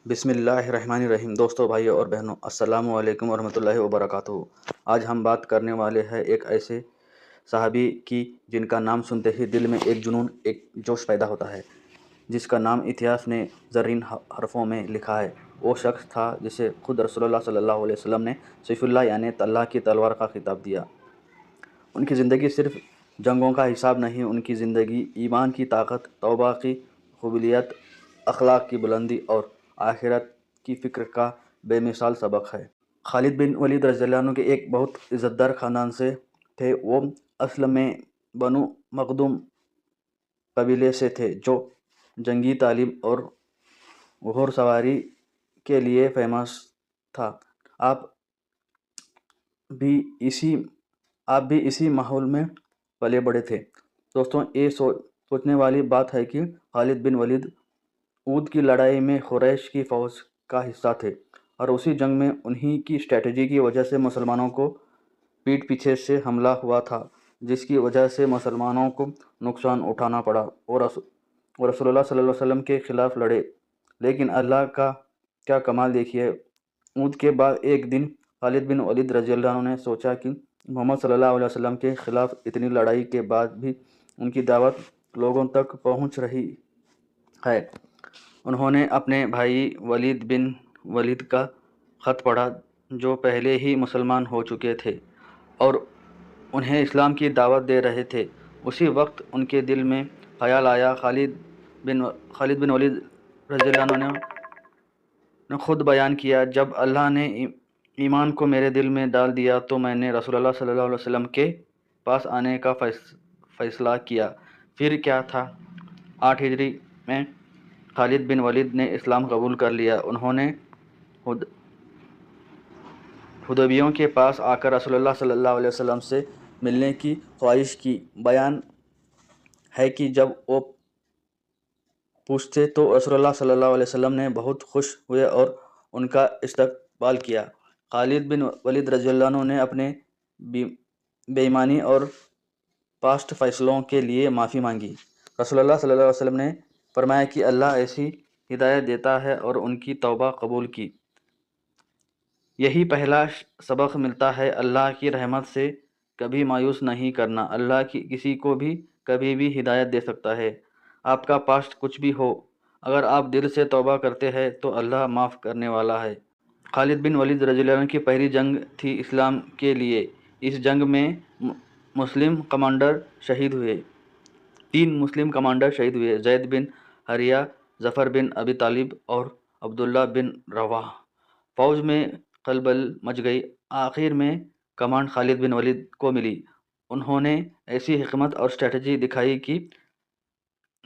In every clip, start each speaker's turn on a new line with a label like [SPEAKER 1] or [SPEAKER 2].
[SPEAKER 1] بسم اللہ الرحمن الرحیم۔ دوستو، بھائیو اور بہنوں، السلام علیکم ورحمۃ اللہ وبرکاتہ۔ آج ہم بات کرنے والے ہیں ایک ایسے صحابی کی جن کا نام سنتے ہی دل میں ایک جنون، ایک جوش پیدا ہوتا ہے، جس کا نام اتہاس نے زرین حرفوں میں لکھا ہے۔ وہ شخص تھا جسے خود رسول اللہ صلی اللہ علیہ وسلم نے سیف اللہ یعنی اللہ کی تلوار کا خطاب دیا۔ ان کی زندگی صرف جنگوں کا حساب نہیں، ان کی زندگی ایمان کی طاقت، توبہ کی قبولیت، اخلاق کی بلندی اور آخرت کی فکر کا بے مثال سبق ہے۔ خالد بن ولید رضی اللہ عنہ کے ایک بہت عزت دار خاندان سے تھے۔ وہ اصل میں بنو مخدوم قبیلے سے تھے جو جنگی تعلیم اور گھوڑ سواری کے لیے فیمس تھا۔ آپ بھی اسی ماحول میں پلے بڑے تھے۔ دوستوں، یہ سوچنے والی بات ہے کہ خالد بن ولید احد کی لڑائی میں قریش کی فوج کا حصہ تھے، اور اسی جنگ میں انہی کی اسٹریٹجی کی وجہ سے مسلمانوں کو پیٹھ پیچھے سے حملہ ہوا تھا، جس کی وجہ سے مسلمانوں کو نقصان اٹھانا پڑا اور رسول اللہ صلی اللہ علیہ وسلم کے خلاف لڑے۔ لیکن اللہ کا کیا کمال دیکھیے، احد کے بعد ایک دن خالد بن ولید رضی اللہ عنہ نے سوچا کہ محمد صلی اللہ علیہ وسلم کے خلاف اتنی لڑائی کے بعد بھی ان کی دعوت لوگوں تک پہنچ رہی ہے۔ انہوں نے اپنے بھائی ولید بن ولید کا خط پڑھا، جو پہلے ہی مسلمان ہو چکے تھے اور انہیں اسلام کی دعوت دے رہے تھے۔ اسی وقت ان کے دل میں خیال آیا، خالد بن ولید رضی اللہ عنہ نے خود بیان کیا، جب اللہ نے ایمان کو میرے دل میں ڈال دیا تو میں نے رسول اللہ صلی اللہ علیہ وسلم کے پاس آنے کا فیصلہ کیا۔ پھر کیا تھا؟ 8 ہجری میں خالد بن ولید نے اسلام قبول کر لیا۔ انہوں نے حدیبیہ کے پاس آ کر رسول اللہ صلی اللہ علیہ وسلم سے ملنے کی خواہش کی۔ بیان ہے کہ جب وہ پہنچے تو رسول اللہ صلی اللہ علیہ وسلم نے بہت خوش ہوئے اور ان کا استقبال کیا۔ خالد بن ولید رضی اللہ عنہ نے اپنے بے ایمانی اور پاسٹ فیصلوں کے لیے معافی مانگی۔ رسول اللہ صلی اللہ علیہ وسلم نے فرمایا کہ اللہ ایسی ہدایت دیتا ہے اور ان کی توبہ قبول کی۔ یہی پہلا سبق ملتا ہے، اللہ کی رحمت سے کبھی مایوس نہیں کرنا۔ اللہ کسی کو بھی کبھی بھی ہدایت دے سکتا ہے، آپ کا پاسٹ کچھ بھی ہو۔ اگر آپ دل سے توبہ کرتے ہیں تو اللہ معاف کرنے والا ہے۔ خالد بن ولید رضی اللہ عنہ کی پہلی جنگ تھی اسلام کے لیے۔ اس جنگ میں مسلم کمانڈر شہید ہوئے۔ 3 مسلم کمانڈر شہید ہوئے، زید بن حاریہ، ظفر بن ابی طالب اور عبداللہ بن رواحہ۔ فوج میں خلبل مچ گئی۔ آخر میں کمانڈ خالد بن ولید کو ملی۔ انہوں نے ایسی حکمت اور اسٹریٹجی دکھائی کہ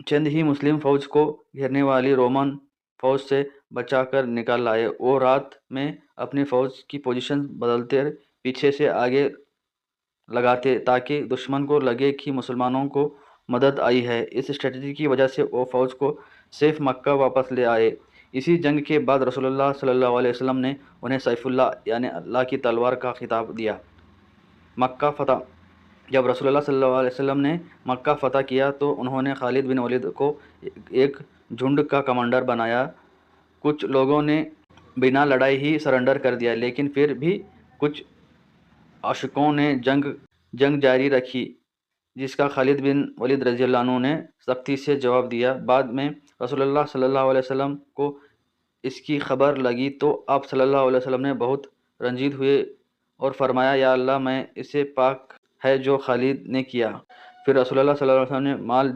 [SPEAKER 1] چند ہی مسلم فوج کو گھیرنے والی رومن فوج سے بچا کر نکال لائے۔ وہ رات میں اپنی فوج کی پوزیشن بدلتے پیچھے سے آگے لگاتے تاکہ دشمن کو لگے کہ مسلمانوں کو مدد آئی ہے۔ اس اسٹریٹجی کی وجہ سے وہ فوج کو سیف مکہ واپس لے آئے۔ اسی جنگ کے بعد رسول اللہ صلی اللہ علیہ وسلم نے انہیں سیف اللہ یعنی اللہ کی تلوار کا خطاب دیا۔ مکہ فتح۔ جب رسول اللہ صلی اللہ علیہ وسلم نے مکہ فتح کیا تو انہوں نے خالد بن ولید کو ایک جھنڈ کا کمانڈر بنایا۔ کچھ لوگوں نے بنا لڑائی ہی سرنڈر کر دیا، لیکن پھر بھی کچھ عاشقوں نے جنگ جاری رکھی، جس کا خالد بن ولید رضی اللہ عنہ نے سختی سے جواب دیا۔ بعد میں رسول اللہ صلی اللہ علیہ وسلم کو اس کی خبر لگی تو آپ صلی اللہ علیہ وسلم نے بہت رنجیت ہوئے اور فرمایا، یا اللہ، میں اسے پاک ہے جو خالد نے کیا۔ پھر رسول اللہ صلی اللہ علیہ وسلم نے مال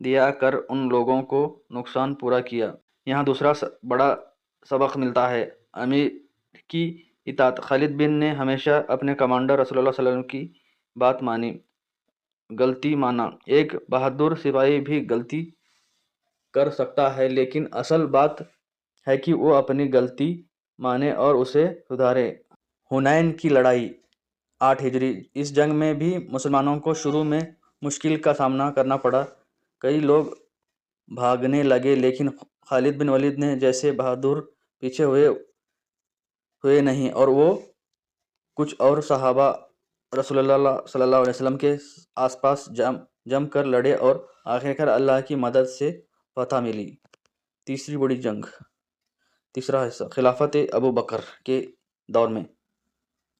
[SPEAKER 1] دیا کر ان لوگوں کو نقصان پورا کیا۔ یہاں دوسرا بڑا سبق ملتا ہے، امیر کی اطاعت۔ خالد بن نے ہمیشہ اپنے کمانڈر رسول اللہ صلی اللہ علیہ وسلم کی بات مانی، غلطی مانا۔ ایک بہادر سپاہی بھی غلطی کر سکتا ہے، لیکن اصل بات ہے کہ وہ اپنی غلطی مانے اور اسے سدھارے۔ حنین کی لڑائی، 8 ہجری۔ اس جنگ میں بھی مسلمانوں کو شروع میں مشکل کا سامنا کرنا پڑا۔ کئی لوگ بھاگنے لگے، لیکن خالد بن ولید نے جیسے بہادر پیچھے ہوئے نہیں، اور وہ کچھ اور صحابہ رسول اللہ صلی اللہ علیہ وسلم کے آس پاس جم کر لڑے اور آخرکار اللہ کی مدد سے فتح ملی۔ تیسری بڑی جنگ۔ تیسرا حصہ خلافت ابو بکر کے دور میں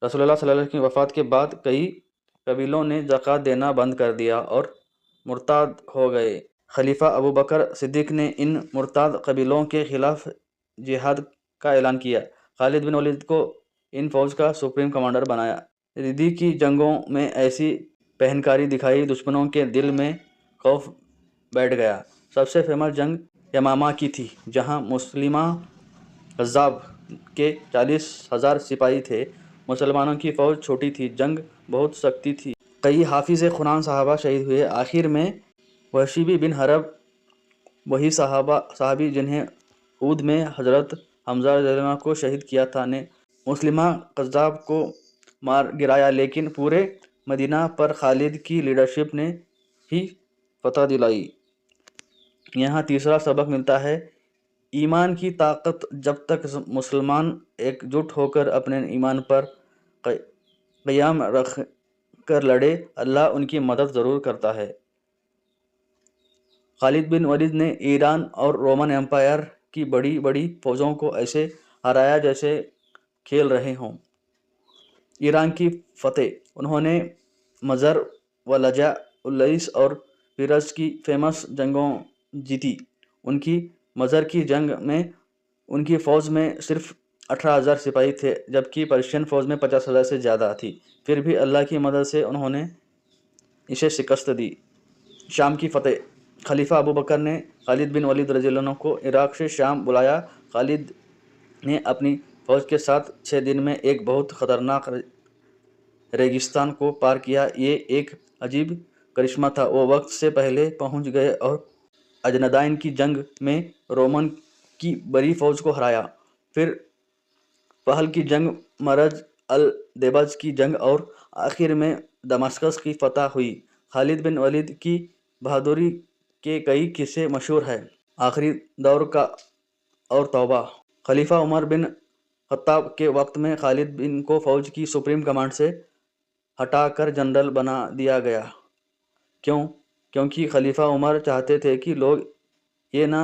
[SPEAKER 1] رسول اللہ صلی اللہ علیہ وسلم کی وفات کے بعد کئی قبیلوں نے زکوٰۃ دینا بند کر دیا اور مرتاد ہو گئے۔ خلیفہ ابو بکر صدیق نے ان مرتاد قبیلوں کے خلاف جہاد کا اعلان کیا۔ خالد بن ولید کو ان فوج کا سپریم کمانڈر بنایا۔ ردی کی جنگوں میں ایسی پہنکاری دکھائی دشمنوں کے دل میں خوف بیٹھ گیا۔ سب سے فیمس جنگ یمامہ کی تھی جہاں مسلمہ کذاب کے 40,000 سپاہی تھے۔ مسلمانوں کی فوج چھوٹی تھی، جنگ بہت سختی تھی، کئی حافظ قرآن صحابہ شہید ہوئے۔ آخر میں وحشی بن حرب، وہی صحابی جنہیں احد میں حضرت حمزہ رضی اللہ عنہ کو شہید کیا تھا، نے مسلمہ کذاب کو مار گرایا، لیکن پورے مدینہ پر خالد کی لیڈرشپ نے ہی فتح دلائی۔ یہاں تیسرا سبق ملتا ہے، ایمان کی طاقت جب تک مسلمان ایک جٹ ہو کر اپنے ایمان پر قیام رکھ کر لڑے، اللہ ان کی مدد ضرور کرتا ہے۔ خالد بن ولید نے ایران اور رومن امپائر کی بڑی بڑی فوجوں کو ایسے ہرایا جیسے کھیل رہے ہوں۔ ایران کی فتح، انہوں نے مزر ولجہ اللیث اور پیرس کی فیمس جنگوں جیتی۔ ان کی مزر کی جنگ میں ان کی فوج میں صرف 18,000 سپاہی تھے، جبکہ پرشین فوج میں 50,000 سے زیادہ تھی، پھر بھی اللہ کی مدد سے انہوں نے اسے شکست دی۔ شام کی فتح، خلیفہ ابو بکر نے خالد بن ولید رضی اللہ عنہ کو عراق سے شام بلایا۔ خالد نے اپنی فوج کے ساتھ 6 دن میں ایک بہت خطرناک ریگستان کو پار کیا۔ یہ ایک عجیب کرشمہ تھا، وہ وقت سے پہلے پہنچ گئے اور اجندائن کی جنگ میں رومن کی بڑی فوج کو ہرایا۔ پھر پہل کی جنگ، مرج الدیبج کی جنگ اور آخر میں دمشق کی فتح ہوئی۔ خالد بن ولید کی بہادری کے کئی قصے مشہور ہیں۔ آخری دور کا اور توبہ، خلیفہ عمر بن خطاب کے وقت میں خالد بن کو فوج کی سپریم کمانڈ سے ہٹا کر جنرل بنا دیا گیا۔ کیونکہ خلیفہ عمر چاہتے تھے کہ لوگ یہ نہ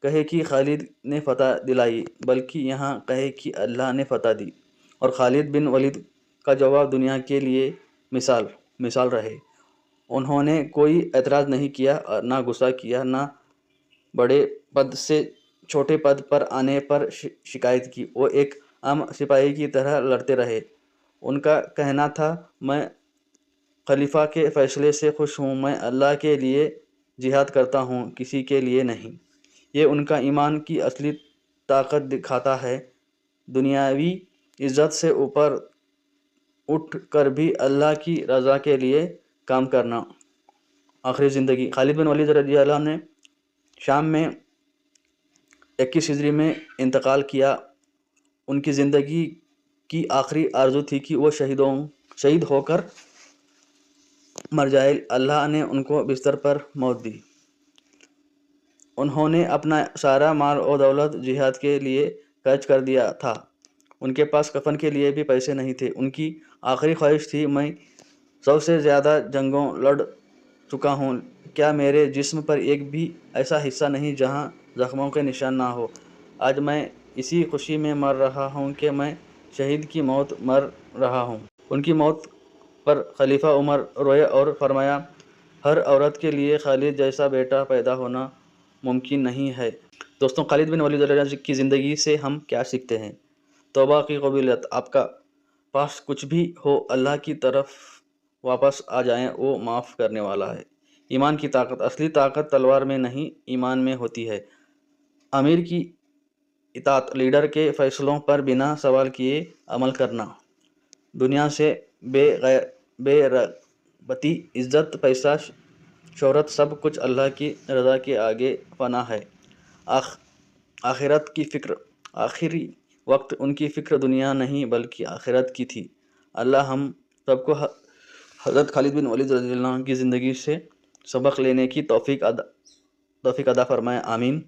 [SPEAKER 1] کہے کہ خالد نے فتح دلائی، بلکہ یہاں کہے کہ اللہ نے فتح دی، اور خالد بن ولید کا جواب دنیا کے لیے مثال رہے۔ انہوں نے کوئی اعتراض نہیں کیا، نہ غصہ کیا، نہ بڑے پد سے چھوٹے پد پر آنے پر شکایت کی۔ وہ ایک عام سپاہی کی طرح لڑتے رہے۔ ان کا کہنا تھا، میں خلیفہ کے فیصلے سے خوش ہوں، میں اللہ کے لیے جہاد کرتا ہوں، کسی کے لیے نہیں۔ یہ ان کا ایمان کی اصلی طاقت دکھاتا ہے، دنیاوی عزت سے اوپر اٹھ کر بھی اللہ کی رضا کے لیے کام کرنا۔ آخری زندگی، خالد بن ولید رضی اللہ عنہ نے شام میں 21 ہجری میں انتقال کیا۔ ان کی زندگی کی آخری آرزو تھی کہ وہ شہید ہو کر مر جائے۔ اللہ نے ان کو بستر پر موت دی۔ انہوں نے اپنا سارا مال و دولت جہاد کے لیے خرچ کر دیا تھا۔ ان کے پاس کفن کے لیے بھی پیسے نہیں تھے۔ ان کی آخری خواہش تھی، میں 100 سے زیادہ جنگوں لڑ چکا ہوں، کیا میرے جسم پر ایک بھی ایسا حصہ نہیں جہاں زخموں کے نشان نہ ہو؟ آج میں اسی خوشی میں مر رہا ہوں کہ میں شہید کی موت مر رہا ہوں۔ ان کی موت پر خلیفہ عمر روئے اور فرمایا، ہر عورت کے لیے خالد جیسا بیٹا پیدا ہونا ممکن نہیں ہے۔ دوستوں، خالد بن ولید رضی اللہ عنہ کی زندگی سے ہم کیا سیکھتے ہیں؟ توبہ کی قبولیت۔ آپ کا پاس کچھ بھی ہو، اللہ کی طرف واپس آ جائیں، وہ معاف کرنے والا ہے۔ ایمان کی طاقت، اصلی طاقت تلوار میں نہیں، ایمان میں ہوتی ہے۔ امیر کی اطاعت، لیڈر کے فیصلوں پر بنا سوال کیے عمل کرنا۔ دنیا سے بے رغبتی، عزت، پیسہ، شہرت، سب کچھ اللہ کی رضا کے آگے فنا ہے۔ آخرت کی فکر، آخری وقت ان کی فکر دنیا نہیں بلکہ آخرت کی تھی۔ اللہ ہم سب کو حضرت خالد بن ولید رضی اللہ عنہ کی زندگی سے سبق لینے کی توفیق عطا فرمائے، آمین۔